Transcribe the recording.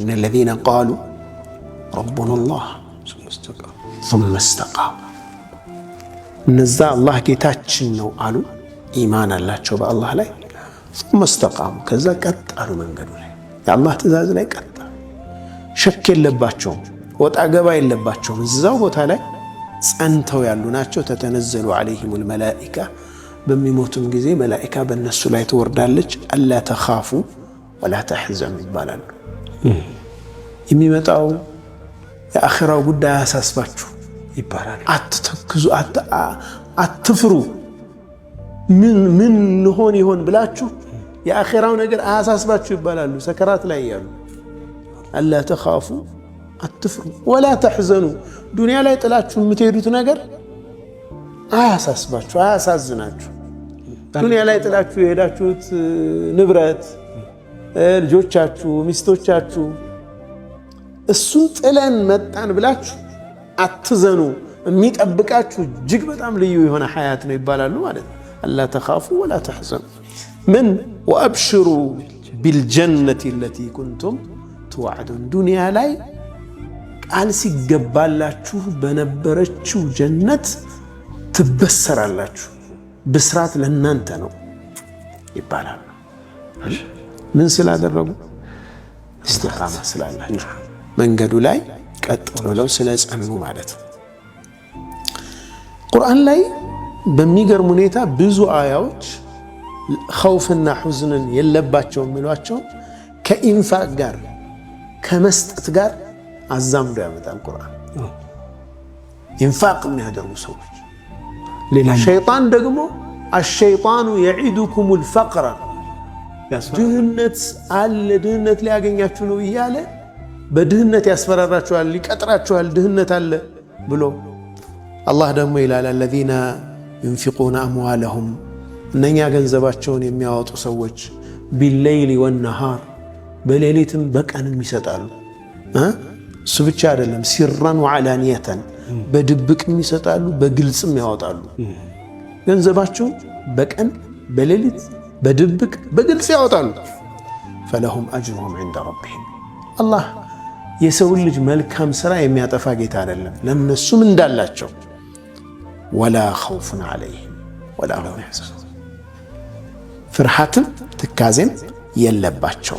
إن الذين قالوا ربنا الله ثم استقاموا እነዛ አላህ ጌታችን ነው አሉ ኢማን አላቸው በአላህ ላይ ثم استقاموا ከዛ ቀጥ አሉ መንገዱ ላይ የአላህ ትእዛዝ ላይ ቀጥ ሸክ የለባቸውም ወጣ ገባ የለባቸውም እዛው ቦታ ላይ ጸንተው ያሉ ናቸው ተተነዘሉ عليهم الملائكة በሚሞቱም ጊዜ መላእክት በእነሱ ላይ ትወርዳለች አላ ተኻፉ ወላ ተሕዘኑ ይባላሉ የሚመጣው የአኺራው ጉዳይ አያሳስባችሁ ይባላል አትተክዙ አትፍሩ ምን ልሆን ይሆን ብላችሁ የአኺራው ነገር አያሳስባችሁ ይባላሉ ሰከራት ላይ ያሉ አላ ተኻፉ አትፍሩ ወላ ተሕዘኑ ዱንያ ላይ ጥላችሁ የምትሄዱት ነገር አያሳስባችሁ አያሳዝናችሁ ዱንያ ላይ ጥላችሁ የሄዳችሁት ንብረት ልጆቻችሁ ሚስቶቻችሁ እሱን ጥለን መጣን ብላችሁ አትዘኑ የሚጠብቃችሁ እጅግ በጣም ልዩ የሆነ ሐያት ነው ይባላሉ ማለት ነው አላ ተኻፉ ወላ ተሕዘኑ ምን ወአብሽሩ ቢልጀነቲ التي كنتم توعدون ዱንያ ላይ ቃል ሲገባላችሁ በነበረችው ጀነት ትበሰራላችሁ ብስራት ለእናንተ ነው ይባላል ምን ስላደረጉ استقامة ስላላችሁ መንገዱ ላይ ቀጥ ብለው ስለጸኑ ማለት ነው ቁርአን ላይ በሚገርም ሁኔታ ብዙ አያዎች ኸውፍና ሁዝንን የለባቸው የሚሏቸው ከኢንፋቅ ጋር ከመስጠት ጋር አዛምዶ ያመጣል ቁርአን ኢንፋቅ የሚያደርጉ ሰዎች ሌላ ሸይጣን ደግሞ الشيطان يعدكم الفقر ድህነት አለ ድህነት ሊያገኛችሁ ነው እያለ በድህነት ያስፈራራችኋል ሊቀጥራችኋል ድህነት አለ ብሎ አላህ ደግሞ ይላል الذين ينفقون أموالهم እነኛ ገንዘባቸውን የሚያወጡ ሰዎች بالليل والنهار በሌሊትም በቀንም ይሰጣሉ እሱ ብቻ አይደለም سرا وعلانية በድብቅም ይሰጣሉ በግልጽም ያወጣሉ ገንዘባቸው በቀን በሌሊት በድብቅ በግልጽ ያወጣሉ فلهم أجرهم عند ربهم الله የሰው ልጅ መልካም ስራ የሚያጠፋ ጌታ አይደለም ለነሱም እንዳላቸው ولا خوف عليهم ولا هم يحزنون ፍርሃትም ትካዜም የለባቸው